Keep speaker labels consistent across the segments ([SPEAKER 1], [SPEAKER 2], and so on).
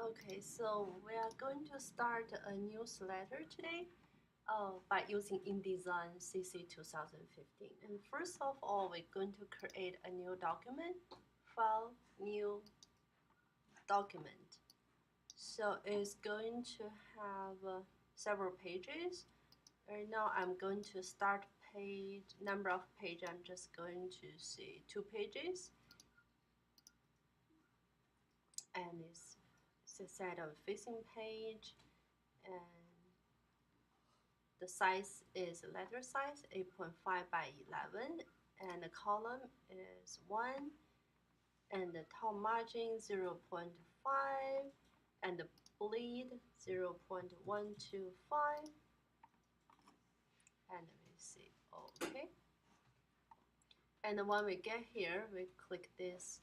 [SPEAKER 1] Okay, so we are going to start a newsletter today by using InDesign CC 2015. And first of all, we're going to create a new document, file, new document. So it's going to have several pages. Right now, I'm going to start number of page. I'm just going to say 2 pages, and it's a set of facing page, and the size is letter size 8.5 by 11, and the column is 1, and the top margin 0.5, and the bleed 0.125, and we see OK. And when we get here, we click this.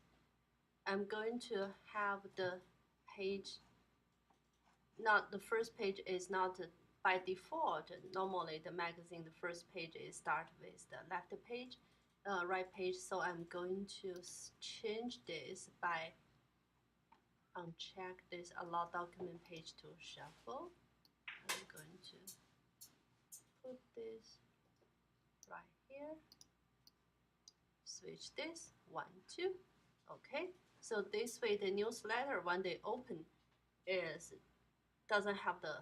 [SPEAKER 1] I'm going to have the page, not the first page is not by default. Normally the magazine, the first page is start with the left page, right page. So I'm going to change this by uncheck this allow document page to shuffle. I'm going to put this right here, switch this 1, 2. Okay, so this way the newsletter when they open doesn't have the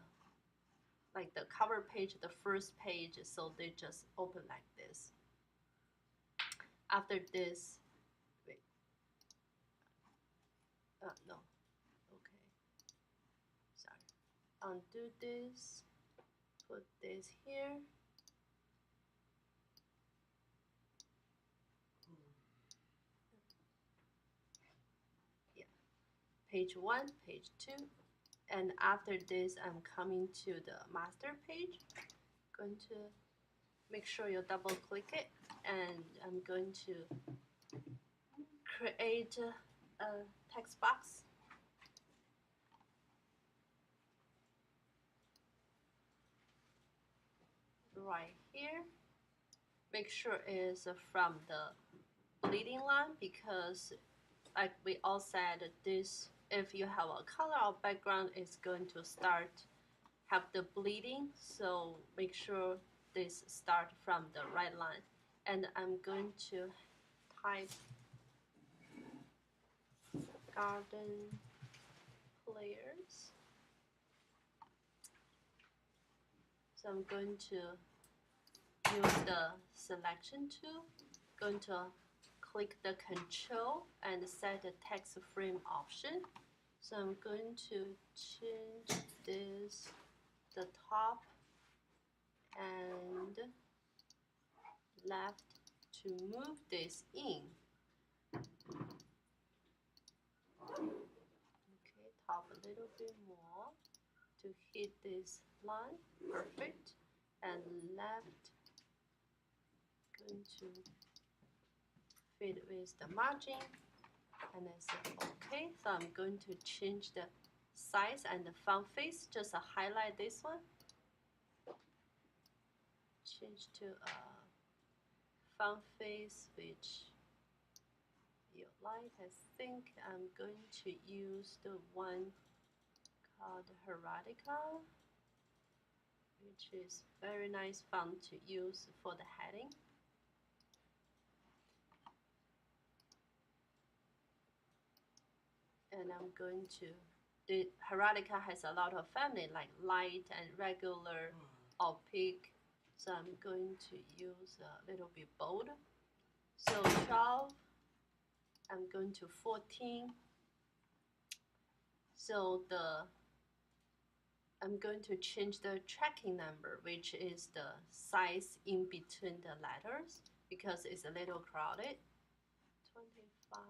[SPEAKER 1] cover page, the first page, so they just open like this. After this, wait, no, okay, sorry, undo this, put this here. Yeah, page 1, page 2, and after this, I'm coming to the master page. Going to make sure you double click it, and I'm going to create a text box. Right here. Make sure it's from the bleeding line, because like we all said, this if you have a color or background, it's going to have the bleeding, so make sure this start from the right line. And I'm going to type garden players. So I'm going to use the selection tool, going to click the control and set the text frame option. So I'm going to change this, the top and left to move this in. Okay, top a little bit more to hit this line, perfect. And left, going to fit with the margin, and I say OK. So I'm going to change the size and the font face, just highlight this one, change to font face which you like. I think I'm going to use the one called Heraldica, which is very nice font to use for the heading. And I'm going to, the Heraldica has a lot of family like light and regular, opaque. So I'm going to use a little bit bold. So 12, I'm going to 14. So I'm going to change the tracking number, which is the size in between the letters, because it's a little crowded. 25,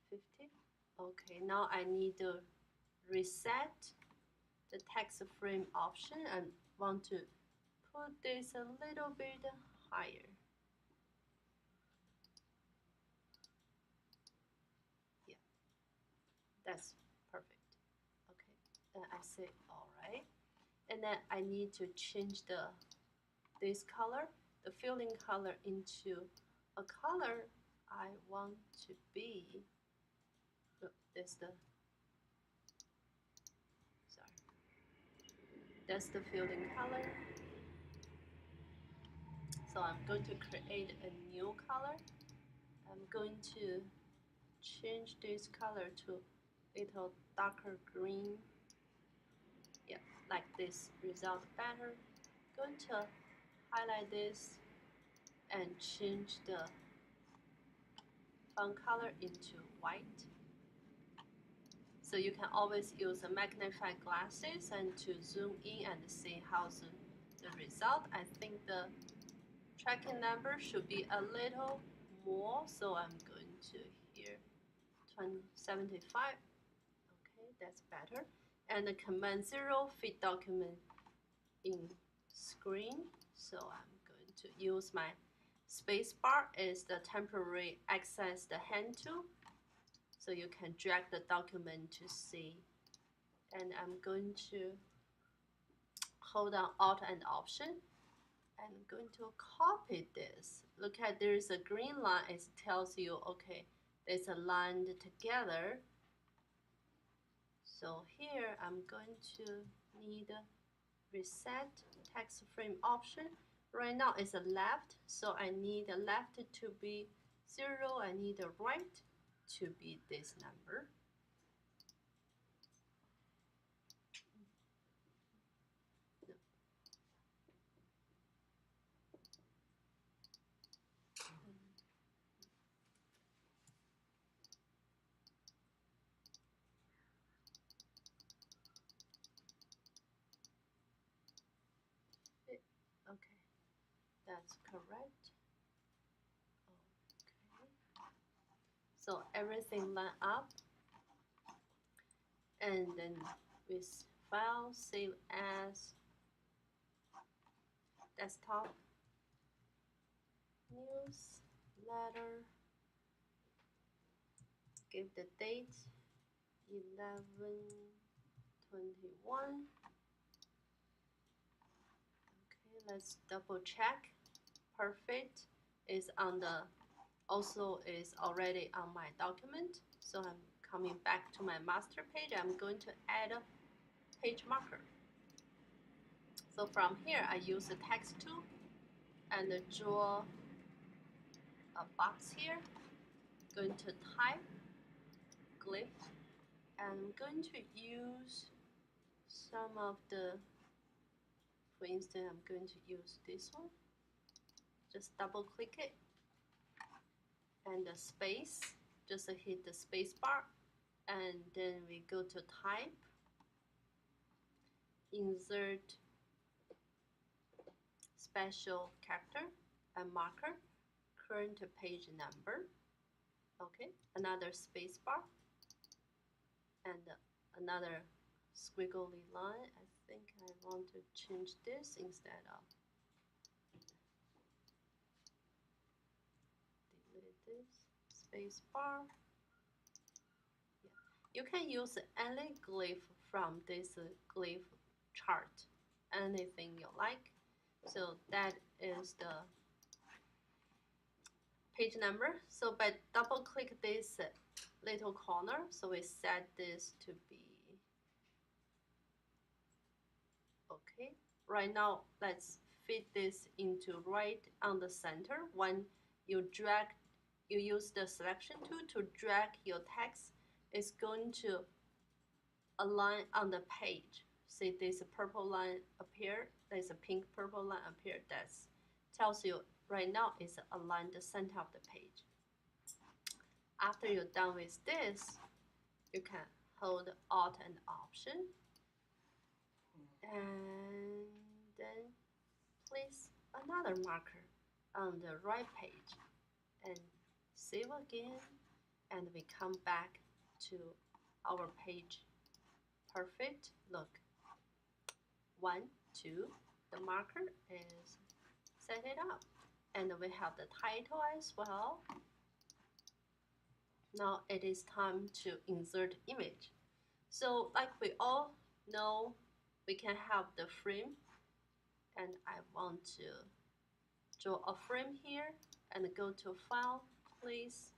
[SPEAKER 1] 50. Okay, now I need to reset the text frame option and want to put this a little bit higher. Yeah, that's perfect. Okay, then I say all right, and then I need to change this color, the filling color, into a color I want to be. Look, there's the That's the filling color. So I'm going to create a new color. I'm going to change this color to little darker green. Yeah, like this result better. Going to highlight this and change the font color into white. So you can always use a magnifying glasses and to zoom in and see how's the result. I think the tracking number should be a little more, so I'm going to here 75. Okay, that's better. And the command 0 fit document in screen. So I'm going to use my space bar is the temporary access the hand tool. So you can drag the document to see. And I'm going to hold down Alt and Option. I'm going to copy this. Look at there is a green line. It tells you, okay, it's aligned together. So here I'm going to need reset text frame option. Right now it's a left, so I need the left to be 0. I need the right to be this number. Okay, that's correct. Okay. So everything line up, and then with file, save as, desktop, newsletter, give the date 11/21. Okay, let's double check. Perfect is on the also is already on my document. So I'm coming back to my master page. I'm going to add a page marker. So from here, I use the text tool and draw a box here. Going to type glyph, and I'm going to use some of the, for instance, I'm going to use this one. Just double click it, and the space, just hit the space bar, and then we go to type, insert special character and marker, current page number. Okay, another space bar and another squiggly line. I think I want to change this instead of delete this space bar. Yeah. You can use any glyph from this glyph chart, anything you like. So that is the page number. So by double click this little corner, so we set this to be okay. Right now, let's fit this into right on the center. When you drag, you use the selection tool to drag your text, it's going to align on the page. See this purple line appear, there's a pink purple line appear. That tells you right now it's aligned the center of the page. After you're done with this, you can hold Alt and Option, and then place another marker on the right page and save again, and we come back to our page. Perfect. Look, 1, 2, the marker is set it up, and we have the title as well. Now it is time to insert image. So like we all know, we can have the frame, and I want to draw a frame here and go to File, Place.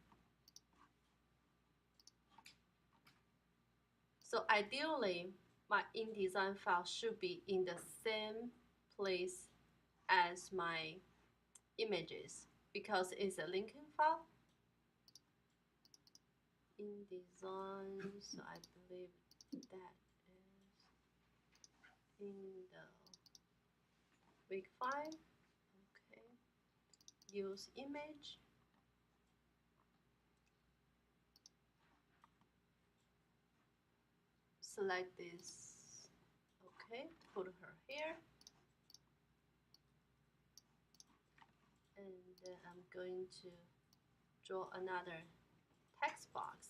[SPEAKER 1] So ideally, my InDesign file should be in the same place as my images because it's a linking file. InDesign, so I believe that is in the week 5. Okay, use image. Select this. Okay, put her here. And then I'm going to draw another text box.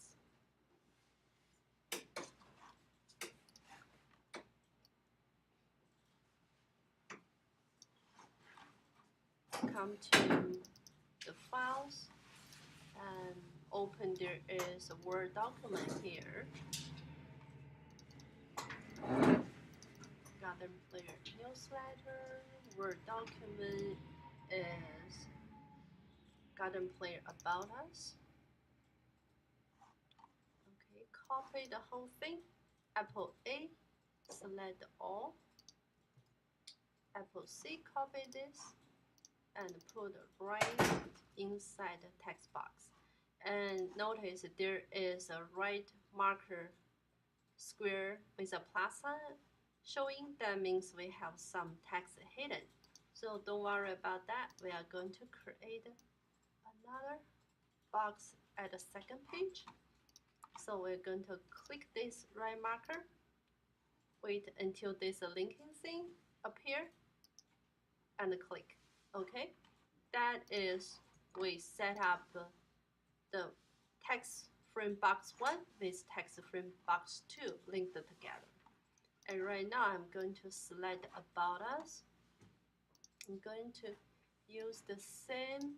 [SPEAKER 1] Come to the files and open. There is a Word document here. Garden Player newsletter. Word document is Garden Player about us. Okay, copy the whole thing. Apple A, select all. Apple C, copy this and put right inside the text box. And notice there is a right marker square with a plus sign showing. That means we have some text hidden. So don't worry about that. We are going to create another box at the second page. So we're going to click this right marker. Wait until this linking thing appear and click. Okay, that is we set up the text frame box 1 with text frame box 2 linked together. And right now I'm going to select about us. I'm going to use the same,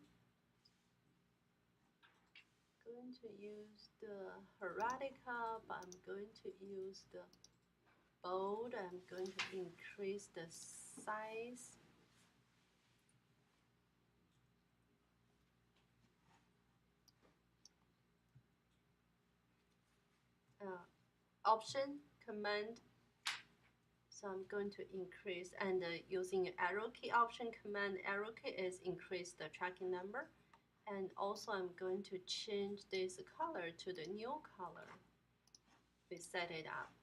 [SPEAKER 1] Heraldica, but I'm going to use the bold. I'm going to increase the size. Option, command. So I'm going to increase, and using arrow key option, command arrow key is increase the tracking number. And also I'm going to change this color to the new color. We set it up.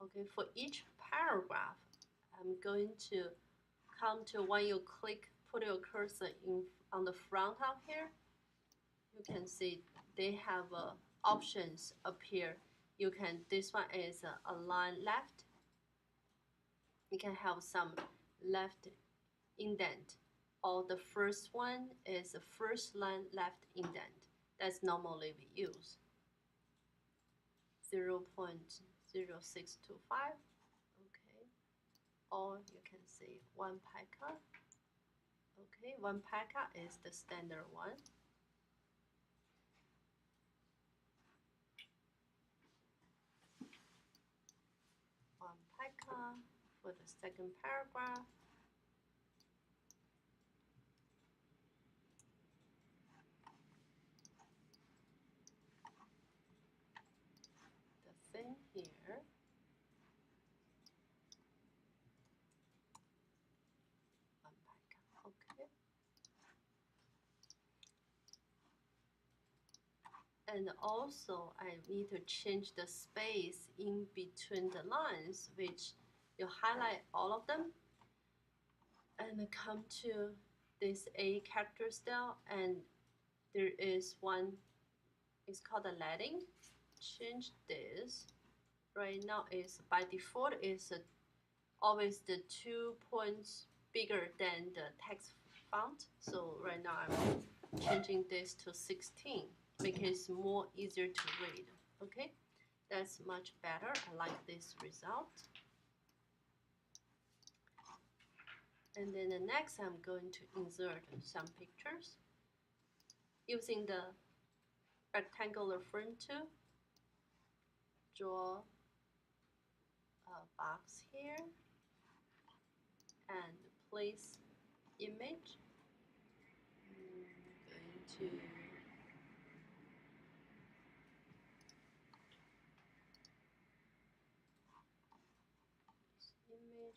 [SPEAKER 1] Okay, for each paragraph, I'm going to come to when you click, put your cursor in on the front of here. You can see they have options appear. You can, this one is align left. You can have some left indent, or the first one is the first line left indent. That's normally we use 0.0625. Okay, or you can say 1 pica. Okay, 1 pica is the standard one. For the second paragraph. The same here. Okay. And also I need to change the space in between the lines, which you highlight all of them and come to this A character style, and there is one, it's called a leading. Change this. Right now is by default is always the 2 points bigger than the text font. So right now I'm changing this to 16, make it more easier to read. Okay, that's much better. I like this result. And then the next, I'm going to insert some pictures using the rectangular front tool. Draw a box here and place image. I'm going to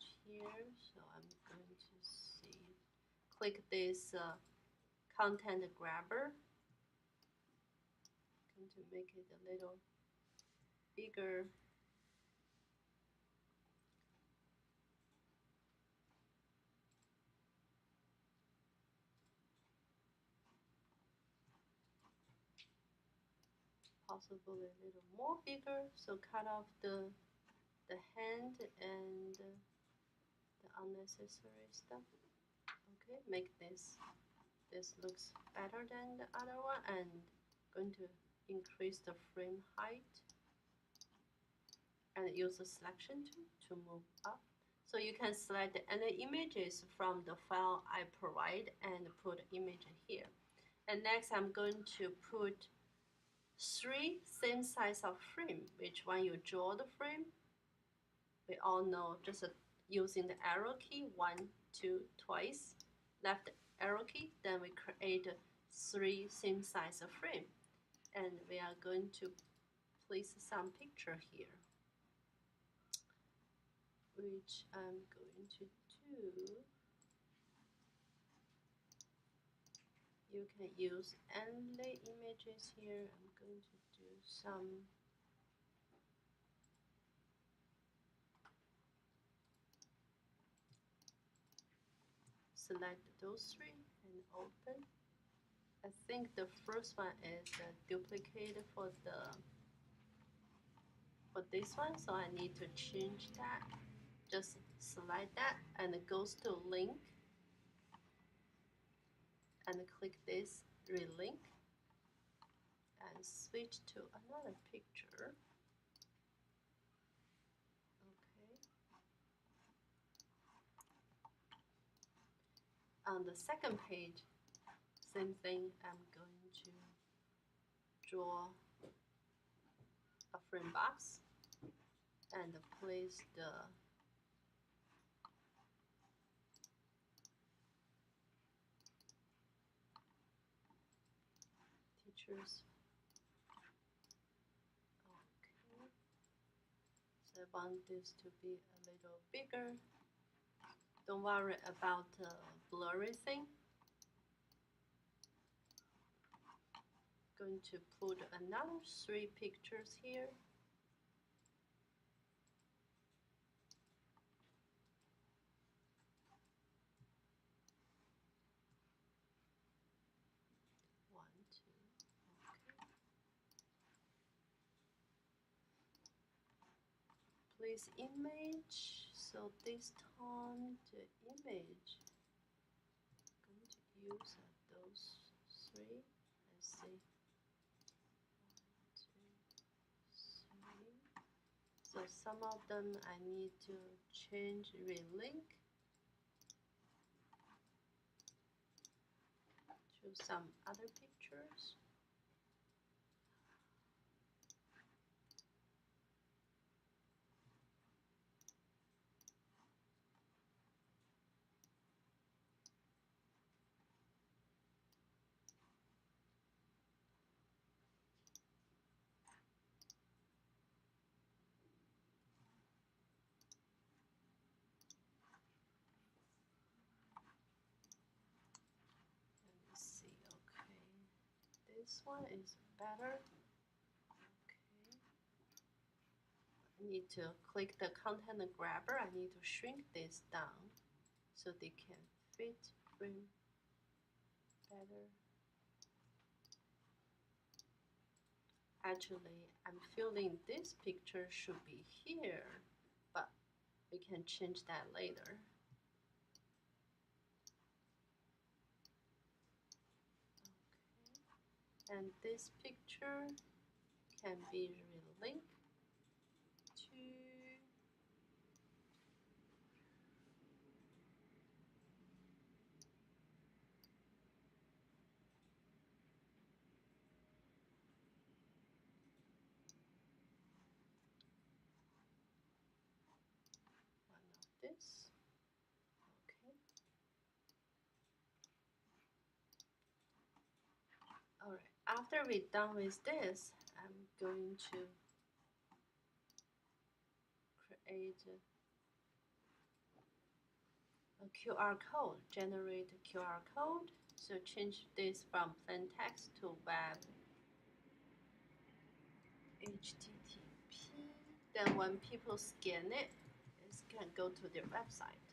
[SPEAKER 1] image here. So I'm going to see, click this content grabber. I'm going to make it a little bigger. Possibly a little more bigger. So cut off the hand and the unnecessary stuff. Okay, make this looks better than the other one, and going to increase the frame height and use the selection tool to move up. So you can select any images from the file I provide and put image here. And next I'm going to put 3 same size of frame, which when you draw the frame, we all know just using the arrow key, 1, 2, twice, left arrow key, then we create 3 same size of frame. And we are going to place some picture here, which I'm going to do. You can use any images here. I'm going to do some select those 3 and open. I think the first one is duplicate for this one, so I need to change that. Just select that and it goes to link and click this relink and switch to another picture. Okay. On the second page, same thing, I'm going to draw a frame box and place the teachers. Okay. So I want this to be a little bigger. Don't worry about the blurry thing. Going to put another 3 pictures here. Place image. So this time the image I'm going to use those 3. Let's see. 1, 2, 3. So some of them I need to change relink to some other pictures. This one is better. Okay. I need to click the content grabber. I need to shrink this down so they can fit frame better. Actually, I'm feeling this picture should be here, but we can change that later. And this picture can be relinked to one of this. Okay. All right. After we're done with this, I'm going to create a QR code, generate a QR code. So change this from plain text to web HTTP. Then when people scan it, it can go to their website.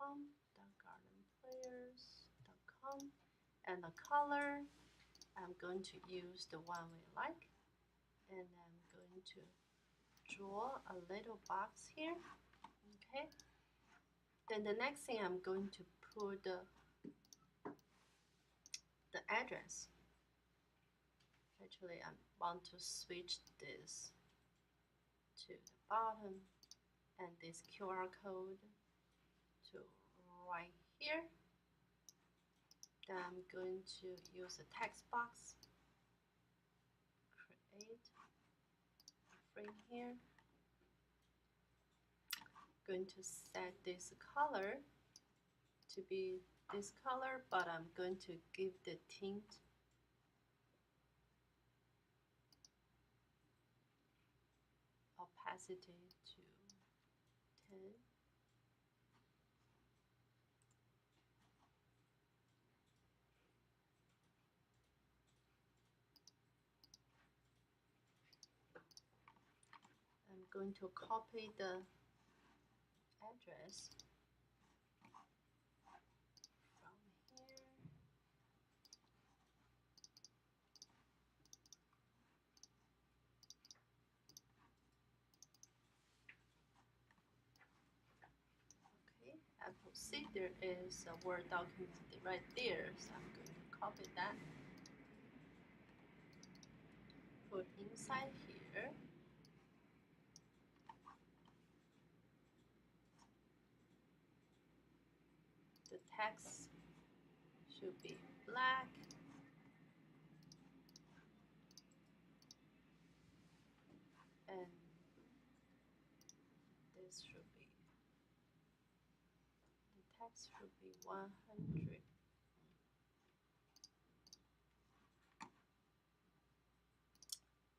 [SPEAKER 1] gardenplayers.com, and the color, I'm going to use the one we like, and I'm going to draw a little box here. Okay, then the next thing I'm going to put the address. Actually, I want to switch this to the bottom and this QR code to right here. Then I'm going to use a text box, create a frame here. Going to set this color to be this color, but I'm going to give the tint opacity to 10. I'm going to copy the address from here. Okay, Apple see there is a Word document right there, so I'm going to copy that, put inside here. The text should be black. And this should be, the text should be 100.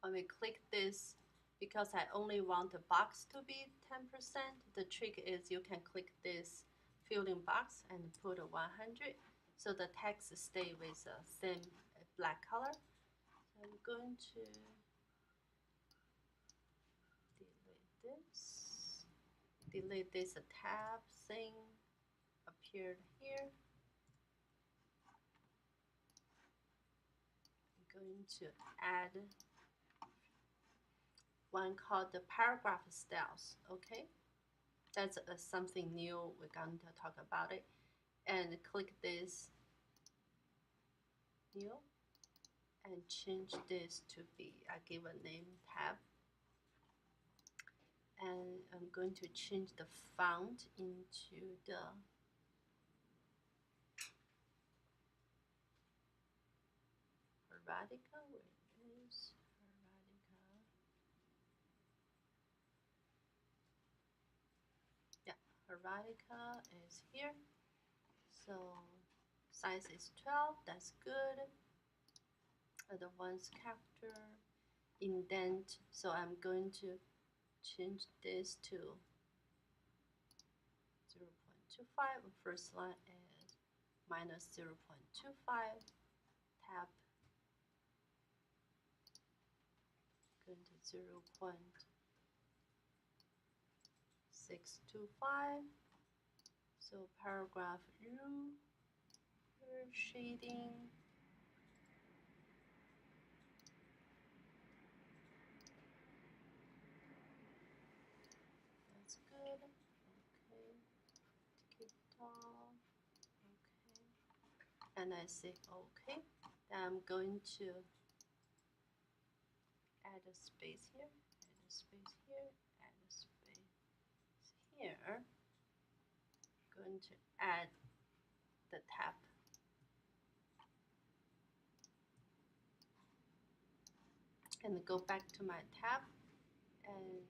[SPEAKER 1] When we click this, because I only want the box to be 10%, the trick is you can click this filling box and put a 100, so the text stay with the same black color. So I'm going to delete this tab thing appeared here. I'm going to add one called the paragraph styles. Okay, that's something new. We're going to talk about it. And click this new and change this to be, I give a name tab. And I'm going to change the font into the Helvetica. Where is Helvetica? Yeah, Helvetica is here. So size is 12, that's good. Advanced character, indent, so I'm going to change this to 0.25. First line is minus 0.25. Tab going to 0.625. So paragraph U, shading. That's good. Okay. Keep top. Okay. And I say okay. Then I'm going to add a space here, add a space here, add a space here. Going to add the tab. And go back to my tab and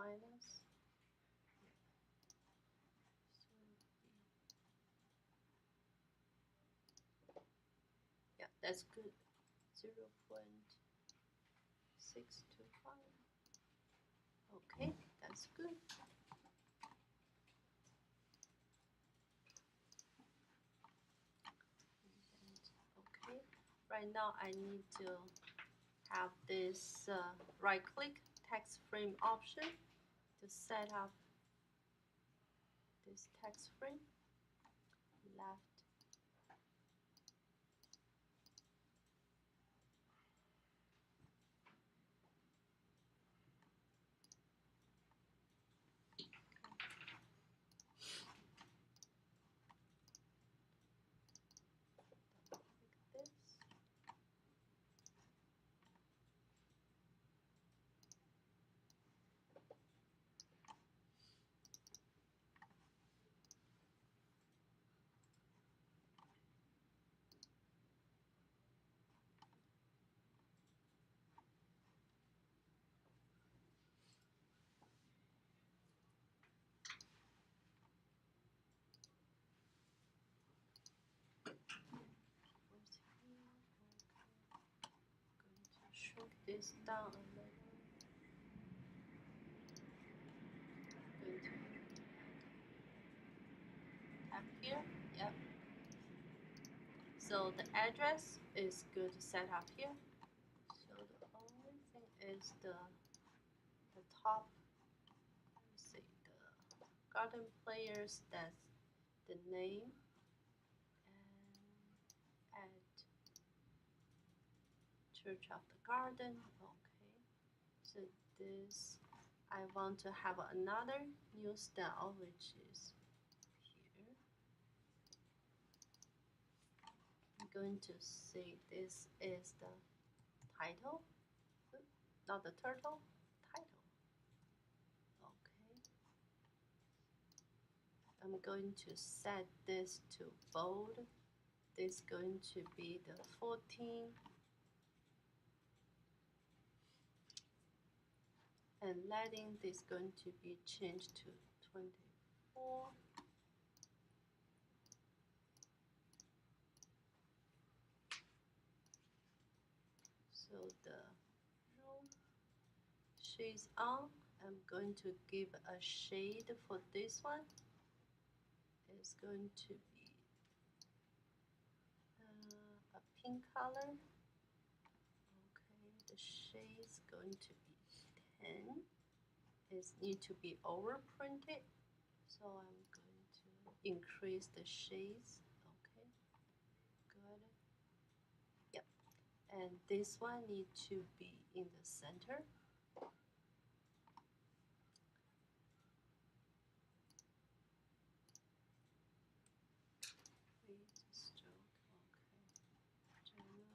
[SPEAKER 1] minus. Yeah, that's good. 0.625. Okay, that's good. Okay, right now I need to have this right click text frame option to set up this text frame. Left. Like this. Shrink this down a little. Going to tap here. Yep. So the address is good to set up here. So the only thing is the top. Let's see, the garden players. That's the name. And add Church of the Garden. Okay. So this, I want to have another new style, which is here. I'm going to say this is the title, not the turtle, title. Okay. I'm going to set this to bold. This is going to be the 14. And leading is going to be changed to 24. So the room shades on. I'm going to give a shade for this one. It's going to be a pink color. Okay, the shade is going to be 10. It needs to be overprinted, so I'm going to increase the shades. Okay, good. Yep, and this one needs to be in the center. Stroke. Okay. General.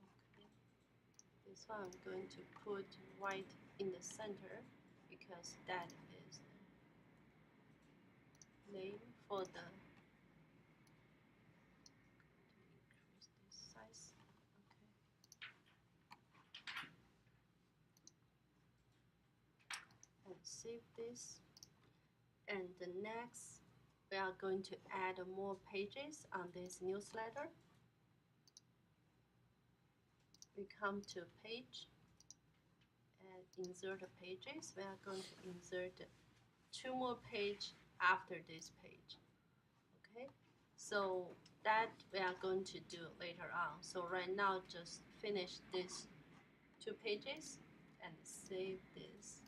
[SPEAKER 1] Okay. This one I'm going to put right in the center because that is the name for the. Increase this size. Okay. And save this. And the next, we are going to add more pages on this newsletter. We come to page and insert pages. We are going to insert 2 more pages after this page. Okay, so that we are going to do later on. So right now, just finish these 2 pages and save this.